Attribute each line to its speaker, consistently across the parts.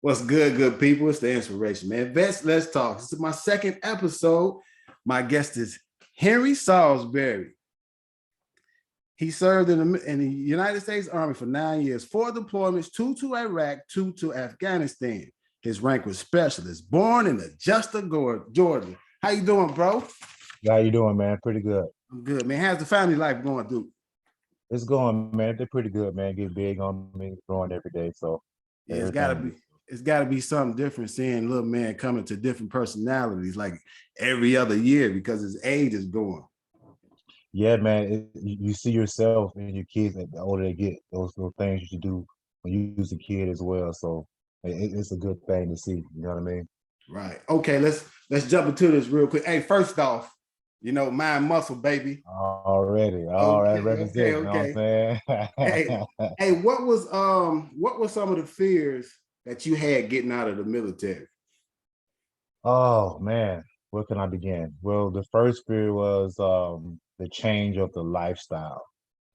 Speaker 1: What's good people? It's the inspiration, man. Vets, let's talk. This is my second episode. My guest is Henri Saulsberry. He served in the United States Army for 9 years, 4 deployments, 2 to Iraq, 2 to Afghanistan. His rank was specialist. Born in Augusta, Georgia. How you doing, bro?
Speaker 2: How you doing, man? Pretty good.
Speaker 1: I'm good, man. How's the family life going, dude?
Speaker 2: It's going, man. They're pretty good, man. Get big on me, growing every day. So
Speaker 1: Yeah,
Speaker 2: everything.
Speaker 1: it's gotta be something different seeing little man coming to different personalities like every other year because his age is going.
Speaker 2: Yeah, man. You see yourself and your kids, and the older they get, those little things you should do when you was a kid as well. So it's a good thing to see. You know what I mean?
Speaker 1: Right. Okay, let's jump into this real quick. Hey, first off, mind muscle, baby.
Speaker 2: Already, all right,
Speaker 1: Okay.
Speaker 2: represent. You know what I'm saying?
Speaker 1: Hey, hey, what were some of the fears that you had getting out of the military?
Speaker 2: Oh man, where can I begin? Well, the first fear was the change of the lifestyle.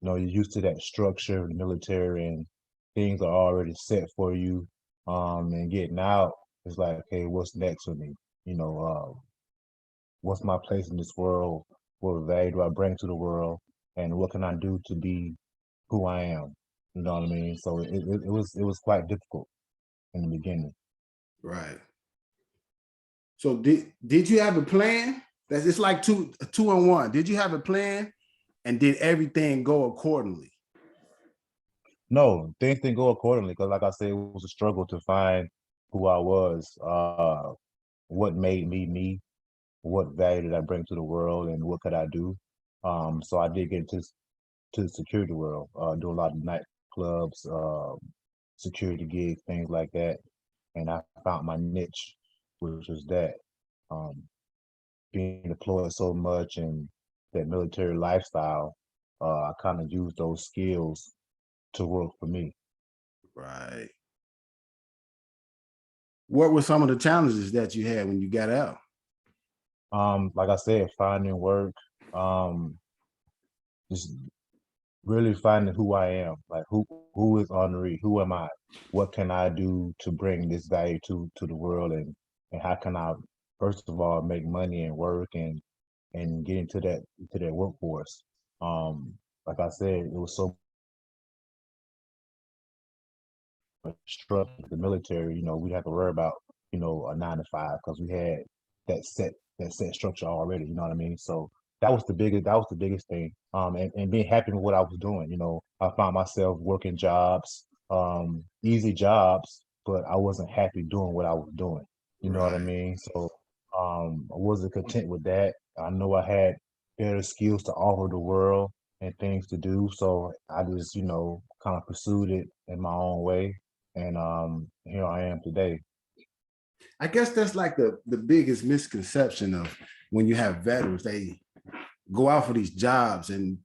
Speaker 2: You know, you're used to that structure in the military and things are already set for you. And getting out is like, hey, what's next for me? You know, what's my place in this world? What value do I bring to the world? And what can I do to be who I am? You know what I mean? So it was quite difficult in the beginning.
Speaker 1: Right. So did you have a plan? That's it's like two and one. Did you have a plan and did everything go accordingly?
Speaker 2: No, things didn't go accordingly because, like I said, it was a struggle to find who I was, what made me me, what value did I bring to the world, and what could I do. So I did get into to the security world, do a lot of nightclubs, security gigs, things like that, and I found my niche, which was that. Um, Being deployed so much and that military lifestyle, I kind of used those skills to work for me.
Speaker 1: Right. What were some of the challenges that you had when you got out?
Speaker 2: Like I said, finding work, um, just really finding who I am, like who is Henri, who am I, what can I do to bring this value to the world, and how can I first of all make money and work and get into that workforce. Like I said, it was so struck with the military, we have to worry about, a 9 to 5 because we had that set structure already, you know what I mean? So that was the biggest thing. And being happy with what I was doing. I found myself working jobs, easy jobs, but I wasn't happy doing what I was doing. You know what I
Speaker 1: Right.
Speaker 2: mean? So I wasn't content with that. I know I had better skills to offer the world and things to do. So I just, kind of pursued it in my own way and here I am today.
Speaker 1: I guess that's like the biggest misconception of when you have veterans, they go out for these jobs and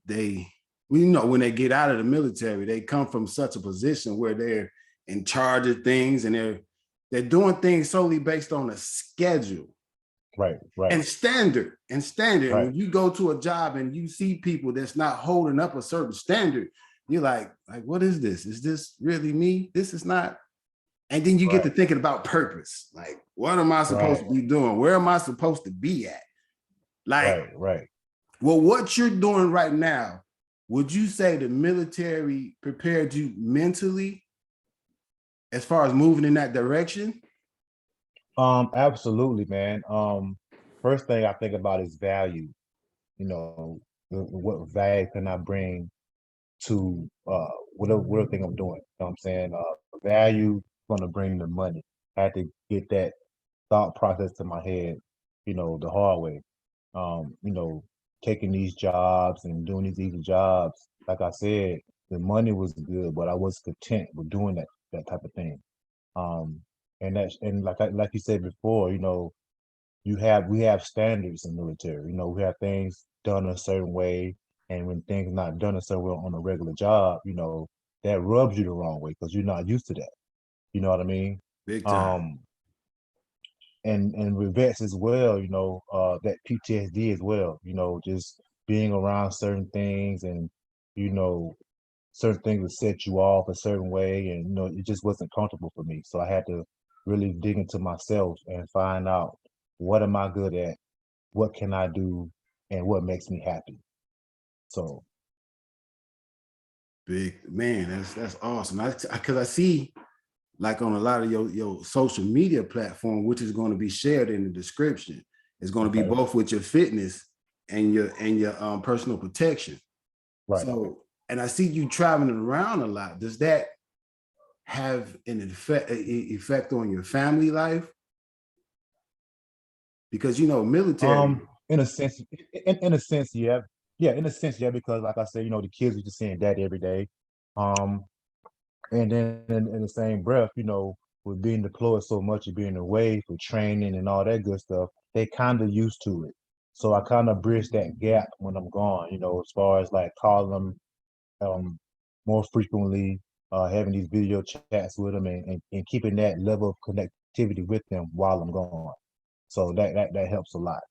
Speaker 1: when they get out of the military, they come from such a position where they're in charge of things and they're doing things solely based on a schedule
Speaker 2: Right, right,
Speaker 1: and standard and standard. And
Speaker 2: right,
Speaker 1: when you go to a job and you see people that's not holding up a certain standard, you're like, what is this? Is this really me? This is not. And then you get to
Speaker 2: right,
Speaker 1: thinking about purpose. Like, what am I supposed
Speaker 2: right,
Speaker 1: to be doing? Where am I supposed to be at? Like,
Speaker 2: right, right.
Speaker 1: well, what you're doing right now, would you say the military prepared you mentally as far as moving in that direction?
Speaker 2: Absolutely, man. First thing I think about is value. You know, what value can I bring to whatever thing I'm doing? You know what I'm saying? Value gonna bring the money. I had to get that thought process to my head, the hard way. Um, you know, Taking these jobs and doing these easy jobs, like I said, the money was good, but I was content with doing that type of thing. Um, and like you said before, we have standards in the military. We have things done a certain way, and when things not done a certain way on a regular job, that rubs you the wrong way because you're not used to that. You know what I mean?
Speaker 1: Big time.
Speaker 2: Um, and with vets as well, that PTSD as well, just being around certain things and, you know, certain things would set you off a certain way and, it just wasn't comfortable for me. So I had to really dig into myself and find out what am I good at, what can I do, and what makes me happy. So
Speaker 1: Big man, that's awesome. Because I see like on a lot of your social media platform, which is going to be shared in the description, it's going to be
Speaker 2: okay,
Speaker 1: both with your fitness and your personal protection.
Speaker 2: right.
Speaker 1: So, and I see you traveling around a lot. Does that have an effect on your family life? Because military,
Speaker 2: In a sense, in a sense, yeah, in a sense, yeah, because like I said, the kids are just seeing that every day. Um, and then in the same breath, with being deployed so much and being away for training and all that good stuff, they kind of used to it. So I kind of bridge that gap when I'm gone, as far as like calling them um, more frequently, having these video chats with them and keeping that level of connectivity with them while I'm gone. So that helps a lot.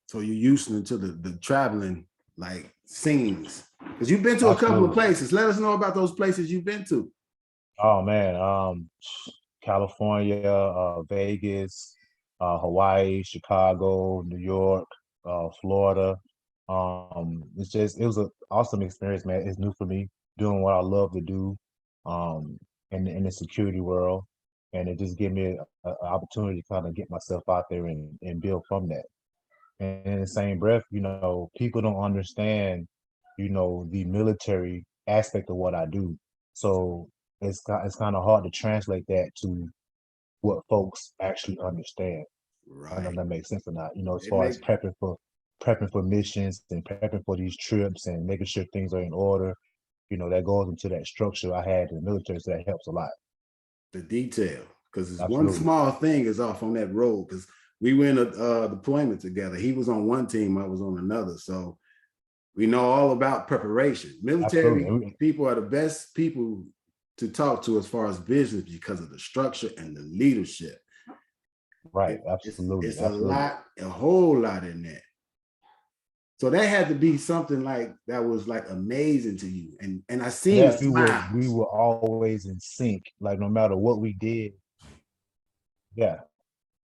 Speaker 1: so you're used to the traveling like scenes. Because you've been to a couple of
Speaker 2: Absolutely.
Speaker 1: places. Let us know about those places you've been to.
Speaker 2: Oh man, California, Vegas, Hawaii, Chicago, New York, Florida. It was an awesome experience, man. It's new for me, doing what I love to do, um, in the security world, and it just gave me an opportunity to kind of get myself out there and build from that. And in the same breath, people don't understand, the military aspect of what I do. So it's kind of hard to translate that to what folks actually understand. I don't know if
Speaker 1: Right.
Speaker 2: that makes sense or not. As
Speaker 1: It
Speaker 2: far as
Speaker 1: make
Speaker 2: prepping for missions and prepping for these trips and making sure things are in order, that goes into that structure I had in the military. So that helps a lot.
Speaker 1: the detail. Because it's one
Speaker 2: Absolutely.
Speaker 1: small thing is off on that road. Because we were in a deployment together. He was on one team, I was on another. So we know all about preparation.
Speaker 2: Absolutely.
Speaker 1: Military people are the best people to talk to as far as business because of the structure and the leadership.
Speaker 2: Right.
Speaker 1: It,
Speaker 2: Absolutely.
Speaker 1: it's
Speaker 2: Absolutely.
Speaker 1: a whole lot in that. So that had to be something like that was like amazing to you. And I seen the
Speaker 2: That we
Speaker 1: smiles.
Speaker 2: were always in sync. Like no matter what we did, yeah.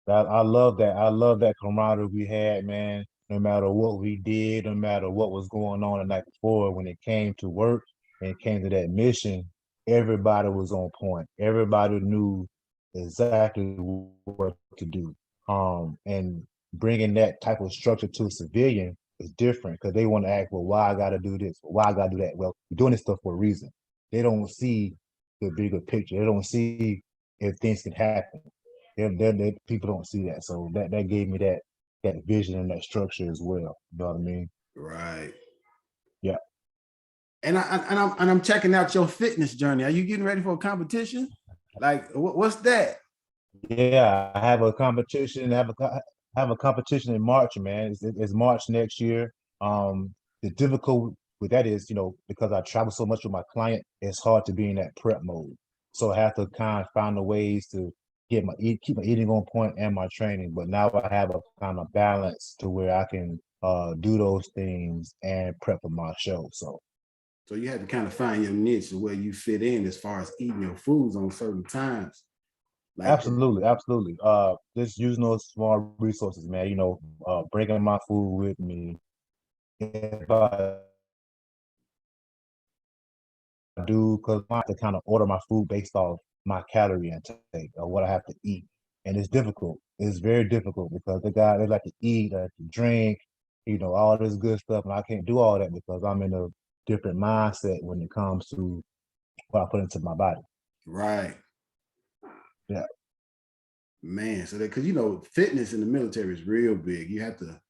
Speaker 2: I love that. I love that camaraderie we had, man. No matter what we did, no matter what was going on the night before, when it came to work and it came to that mission, everybody was on point. Everybody knew exactly what to do. And bringing that type of structure to a civilian is different because they want to ask, well, why I got to do this? Why I got to do that? Well, we're doing this stuff for a reason. They don't see the bigger picture. They don't see if things can happen. People don't see that. So that gave me that vision and that structure as well. You know what I mean?
Speaker 1: Right.
Speaker 2: Yeah.
Speaker 1: And I'm checking out your fitness journey. Are you getting ready for a competition? Like what's that?
Speaker 2: Yeah. I have a competition. I have a competition in March, man. It's March next year. The difficult with that is, because I travel so much with my client, it's hard to be in that prep mode. So I have to kind of find the ways to keep my eating on point and my training. But now I have a kind of balance to where I can do those things and prep for my show. So
Speaker 1: So you had to kind of find your niche where you fit in as far as eating your foods on certain times. Like
Speaker 2: absolutely, absolutely. Just using those small resources, man. Bringing my food with me. If I do, because I have to kind of order my food based off my calorie intake or what I have to eat. And it's difficult. It's very difficult because they like to eat, they like to drink, all this good stuff. And I can't do all that because I'm in a different mindset when it comes to what I put into my body.
Speaker 1: right.
Speaker 2: Yeah.
Speaker 1: Man, so that because fitness in the military is real big. You have to,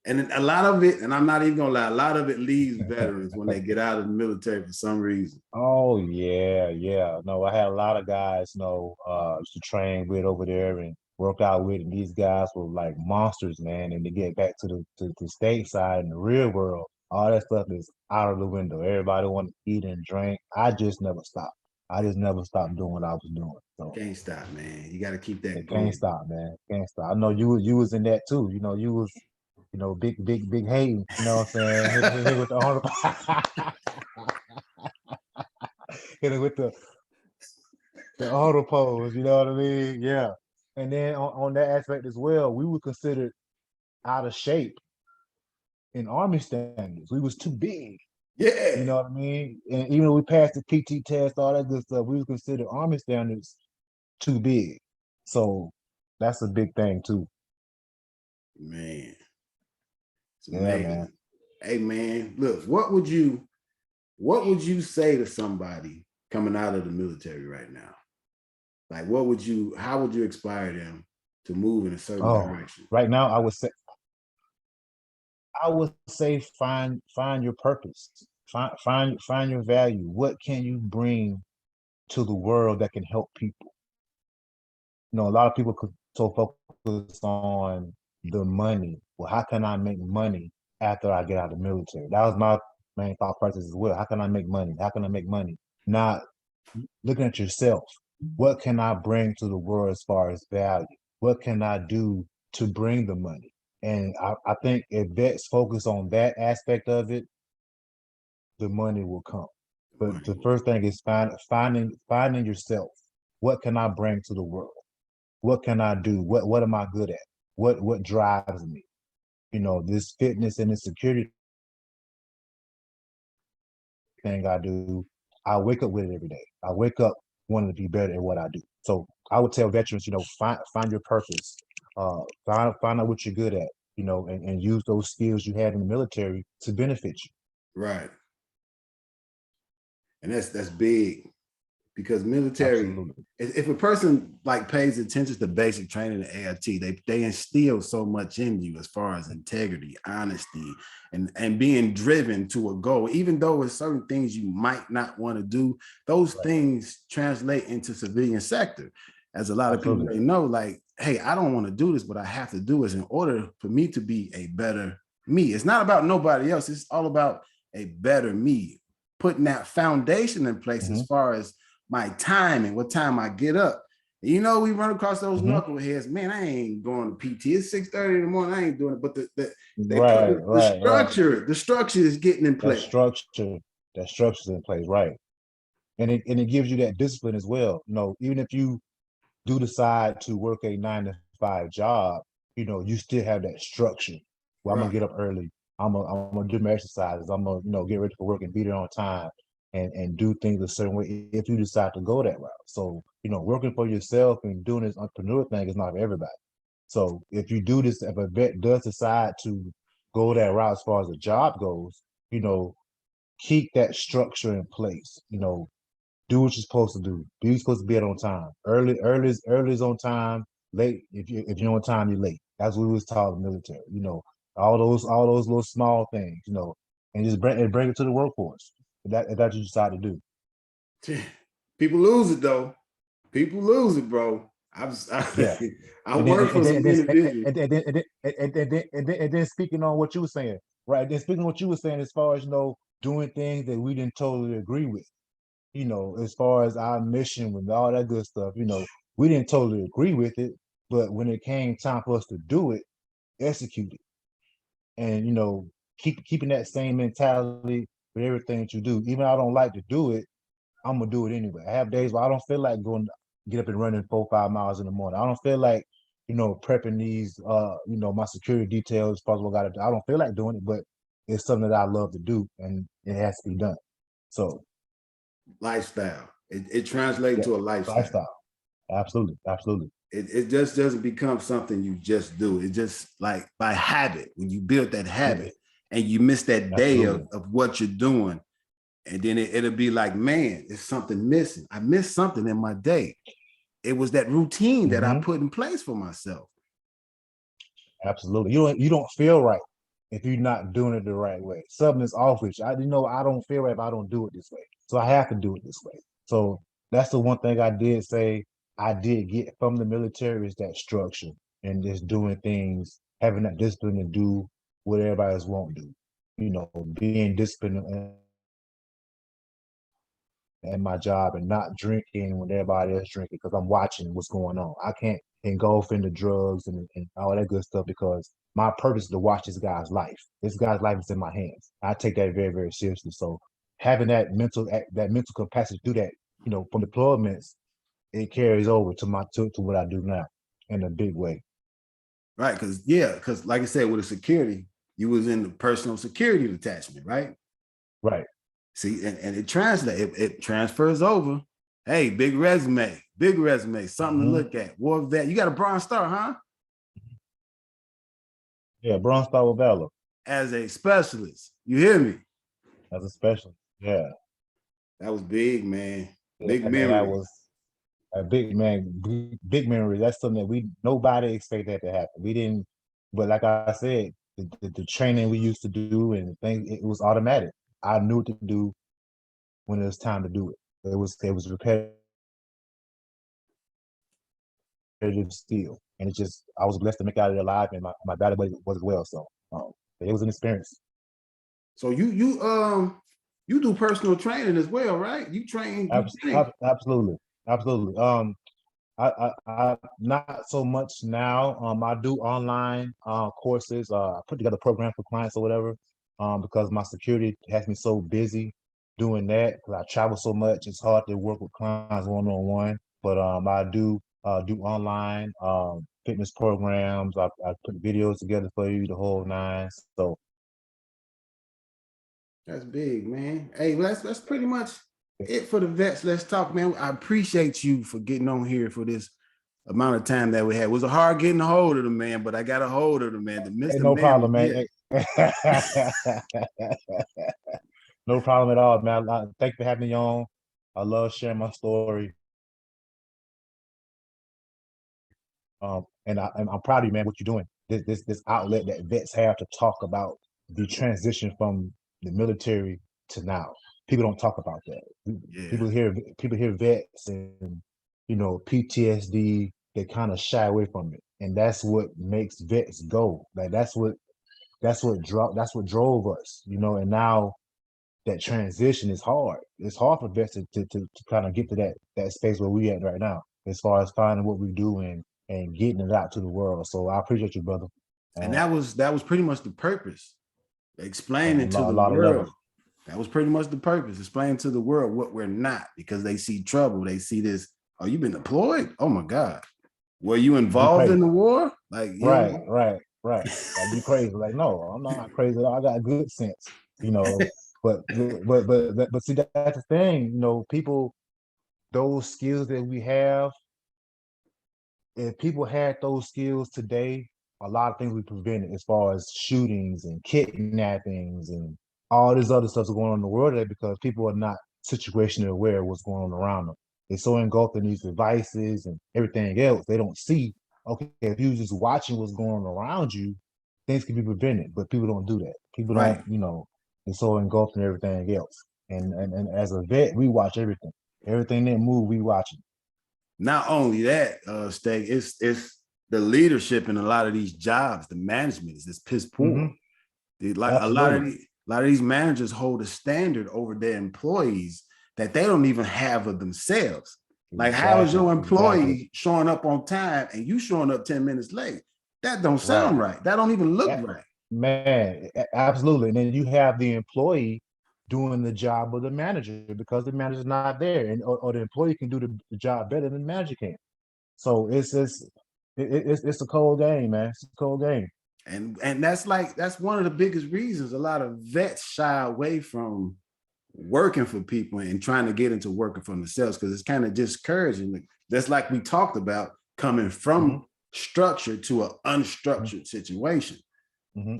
Speaker 1: and a lot of it, and I'm not even gonna lie, a lot of it leaves veterans when they get out of the military for some reason.
Speaker 2: Oh yeah, yeah. No, I had a lot of guys, used to train with over there and work out with, and these guys were like monsters, man. And to get back to the stateside and the real world, all that stuff is out of the window. Everybody want to eat and drink. I just never stopped. I just never stopped doing what I was doing. So
Speaker 1: Can't stop, man. You got to keep that
Speaker 2: it can't
Speaker 1: going.
Speaker 2: stop, man. Can't stop. I know you was in that too. You was, big hating. You know what I'm saying? Hit with the 100. Hit it with the The auto pose, you know what I mean? Yeah. And then on that aspect as well, we were considered out of shape in Army standards. We was too big. You
Speaker 1: Yeah,
Speaker 2: know what I mean? And even though we passed the PT test, all that good stuff, we was considered Army standards too big. So that's a big thing too.
Speaker 1: man, it's
Speaker 2: Yeah, man.
Speaker 1: amazing. Hey, man, look, what would you say to somebody coming out of the military right now? Like, how would you inspire them to move in a certain
Speaker 2: Oh,
Speaker 1: direction?
Speaker 2: right now I would say find your purpose. Find your value. What can you bring to the world that can help people? A lot of people could so focus on the money. Well, how can I make money after I get out of the military? That was my main thought process as well. How can I make money? How can I make money? Not looking at yourself. What can I bring to the world as far as value? What can I do to bring the money? And I think if vets focus on that aspect of it, the money will come. But
Speaker 1: Money.
Speaker 2: the first thing is finding yourself. What can I bring to the world? What can I do? What am I good at? What drives me? This fitness and this security thing I do, I wake up with it every day. I wake up wanting to be better at what I do. So I would tell veterans, find your purpose, find out what you're good at, and use those skills you had in the military to benefit you.
Speaker 1: Right. And that's big because military,
Speaker 2: Absolutely.
Speaker 1: if a person like pays attention to basic training in AIT, they instill so much in you as far as integrity, honesty, and being driven to a goal. Even though it's certain things you might not want to do, those
Speaker 2: Right.
Speaker 1: things translate into civilian sector. As a lot of people
Speaker 2: Absolutely.
Speaker 1: may know, like, hey, I don't want to do this, but I have to do this in order for me to be a better me. It's not about nobody else. It's all about a better me, putting that foundation in place as
Speaker 2: Hmm.
Speaker 1: far as my time and what time I get up. We run across those
Speaker 2: Hmm.
Speaker 1: knuckleheads. Man, I ain't going to PT. It's 6:30 in the morning. I ain't doing it. But they put
Speaker 2: Right,
Speaker 1: the
Speaker 2: right, right.
Speaker 1: structure. The structure is getting in
Speaker 2: That
Speaker 1: place.
Speaker 2: structure, that structure's in place, right? And it gives you that discipline as well. Even if you do decide to work a 9 to 5 job, you still have that structure. Well, I'm gonna
Speaker 1: Right.
Speaker 2: get up early. I'm gonna do my exercises. I'm gonna, get ready for work and be there on time and do things a certain way if you decide to go that route. So, working for yourself and doing this entrepreneur thing is not for everybody. So if you do this, if a vet does decide to go that route as far as the job goes, you know, keep that structure in place. Do what you're supposed to do. You're supposed to be on time. Early is on time. Late, if you're on time, you're late. That's what we was taught in the military. All those little small things. And just bring it to the workforce. If that's what you decide to do.
Speaker 1: People lose it though. People lose it, bro.
Speaker 2: Yeah.
Speaker 1: I
Speaker 2: And then
Speaker 1: work for
Speaker 2: and then
Speaker 1: some
Speaker 2: and then
Speaker 1: individuals.
Speaker 2: and then speaking on what you were saying, right? Then speaking on what you were saying as far as doing things that we didn't totally agree with. As far as our mission with all that good stuff, we didn't totally agree with it, but when it came time for us to do it, execute it. And keeping that same mentality with everything that you do. Even if I don't like to do it, I'm gonna do it anyway. I have days where I don't feel like going get up and running 4 or 5 miles in the morning. I don't feel like, prepping these my security details as far as what I gotta do. I don't feel like doing it, but it's something that I love to do and it has to be done. So
Speaker 1: Lifestyle. It translates
Speaker 2: yeah,
Speaker 1: into a lifestyle.
Speaker 2: lifestyle. Absolutely, absolutely.
Speaker 1: It just doesn't become something you just do. It just like by habit, when you build that
Speaker 2: Yeah,
Speaker 1: habit and you miss that day of,
Speaker 2: absolutely.
Speaker 1: of what you're doing, and then it'll be like, man, there's something missing. I missed something in my day. It was that routine that I
Speaker 2: Hmm.
Speaker 1: put in place for myself.
Speaker 2: Absolutely. You don't feel right if you're not doing it the right way. Something is off with you. I don't feel right if I don't do it this way. So I have to do it this way. So that's the one thing I did say I did get from the military is that structure and just doing things, having that discipline to do what everybody else won't do. Being disciplined in my job and not drinking when everybody else drinking because I'm watching what's going on. I can't engulf into drugs and all that good stuff because my purpose is to watch this guy's life. This guy's life is in my hands. I take that very, very seriously. So having that mental capacity to do that, from deployments, it carries over to to what I do now in a big way.
Speaker 1: Right. Because like I said, with the security, you was in the personal security detachment, right?
Speaker 2: Right.
Speaker 1: See, and it translates, it transfers over. Hey, big resume, something to
Speaker 2: Mm-hmm.
Speaker 1: look at. War vet. You got a Bronze Star, huh?
Speaker 2: Yeah, Bronze Star with Valor
Speaker 1: As a specialist. You hear me?
Speaker 2: as a specialist. Yeah.
Speaker 1: That was big, man.
Speaker 2: Yeah,
Speaker 1: Big
Speaker 2: man, that
Speaker 1: memory.
Speaker 2: was a big man, big memory. That's something that we nobody expected that to happen. We didn't, but like I said, the training we used to do and things, it was automatic. I knew what to do when it was time to do it. It was repetitive still, and it just I was blessed to make it out of there alive, and my body was as well. So it was an experience.
Speaker 1: So you do personal training as well, right? You train, you train.
Speaker 2: Absolutely, absolutely. I not so much now. I do online courses. I put together a program for clients or whatever. Because my security has me so busy doing that because I travel so much. It's hard to work with clients one on one. But I do online fitness programs. I put videos together for you, the whole nine. So
Speaker 1: That's big, man. Hey, well, that's pretty much it for the vets. Let's talk, man. I appreciate you for getting on here for this amount of time that we had. It was hard getting a hold of the man, but I got a hold of the man. The
Speaker 2: hey,
Speaker 1: Mr.
Speaker 2: no
Speaker 1: Man was
Speaker 2: problem, man.
Speaker 1: here.
Speaker 2: No problem at all, man. Thank you for having me on. I love sharing my story. And I'm proud of you, man. What you're doing. This outlet that vets have to talk about the transition from the military to now. People don't talk about that.
Speaker 1: Yeah,
Speaker 2: People hear vets and PTSD. They kind of shy away from it, and that's what makes vets go. Like that's what drove us. And now that transition is hard. It's hard for vets to kind of get to that space where we at right now, as far as finding what we do and getting it out to the world. So I appreciate you, brother.
Speaker 1: and
Speaker 2: Uh,
Speaker 1: that was pretty much the purpose.
Speaker 2: on
Speaker 1: Explaining to
Speaker 2: a
Speaker 1: the
Speaker 2: lot of
Speaker 1: world.
Speaker 2: levels.
Speaker 1: That was pretty much the purpose. Explaining to the world what we're not because they see trouble. They see this. Oh, you've been deployed? Oh my God. Were you
Speaker 2: You
Speaker 1: involved in
Speaker 2: crazy?
Speaker 1: the war? Like,
Speaker 2: Right, right, right. Like you crazy? Like no, I'm not crazy at all. I got good sense. You know, but see that's the thing. People those skills that we have. If people had those skills today, a lot of things we prevented as far as shootings and kidnappings and all this other stuff that's going on in the world today because people are not situationally aware of what's going on around them. They're so engulfed in these devices and everything else, they don't see, okay, if you're just watching what's going on around you, things can be prevented, but people don't do that. People
Speaker 1: right.
Speaker 2: don't, they're so engulfed in everything else. And as a vet, we watch everything. Everything that move, we watching.
Speaker 1: Not only that, Steg, it's the leadership in a lot of these jobs, the management is just piss poor.
Speaker 2: Mm-hmm.
Speaker 1: Like
Speaker 2: Absolutely.
Speaker 1: a lot of these managers hold a standard over their employees that they don't even have of themselves. Like, how is
Speaker 2: Exactly.
Speaker 1: your
Speaker 2: Exactly.
Speaker 1: employee showing up on time and you showing up 10 minutes late? That don't
Speaker 2: Right.
Speaker 1: sound right. That don't even look
Speaker 2: That,
Speaker 1: right.
Speaker 2: man, absolutely. And then you have the employee doing the job of the manager because the manager's not there, and or the employee can do the job better than the manager can. So it's a cold game, man. It's a cold game.
Speaker 1: And that's one of the biggest reasons a lot of vets shy away from working for people and trying to get into working for themselves because it's kind of discouraging. That's like we talked about coming
Speaker 2: Mm-hmm.
Speaker 1: from structure to an
Speaker 2: Mm-hmm.
Speaker 1: unstructured situation.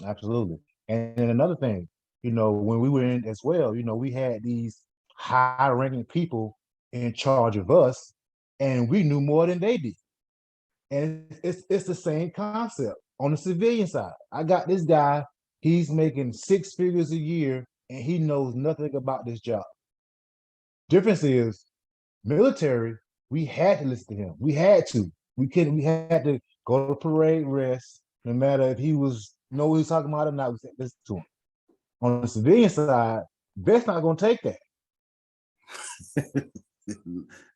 Speaker 2: Absolutely. And then another thing, when we were in as well, we had these high-ranking people in charge of us, and we knew more than they did. And it's the same concept on the civilian side. I got this guy, he's making six figures a year, and he knows nothing about this job. Difference is military, we had to listen to him. We had to. We had to go to parade rest, no matter if he was know what he's talking about or not, we said listen to him. On the civilian side, that's not gonna take that.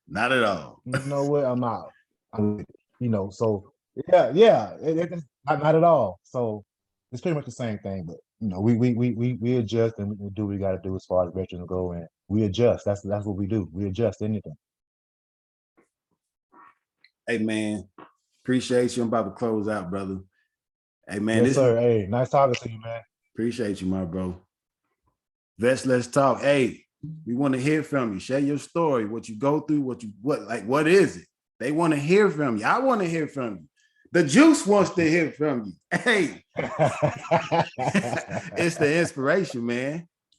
Speaker 1: Not at all.
Speaker 2: You know what? I'm out. So yeah, it's not at all. So it's pretty much the same thing, but we adjust and we do what we got to do as far as veterans go, and we adjust. That's what we do. We adjust anything.
Speaker 1: Hey, man, appreciate you. I'm about to close out, brother. Hey, man,
Speaker 2: Yes, sir. Hey, nice talking to you, man.
Speaker 1: Appreciate you, my bro. Vets, let's talk. Hey, we want to hear from you. Share your story, what you go through, what is it? They want to hear from you. I want to hear from you. The juice wants to hear from you. Hey, it's the inspiration, man.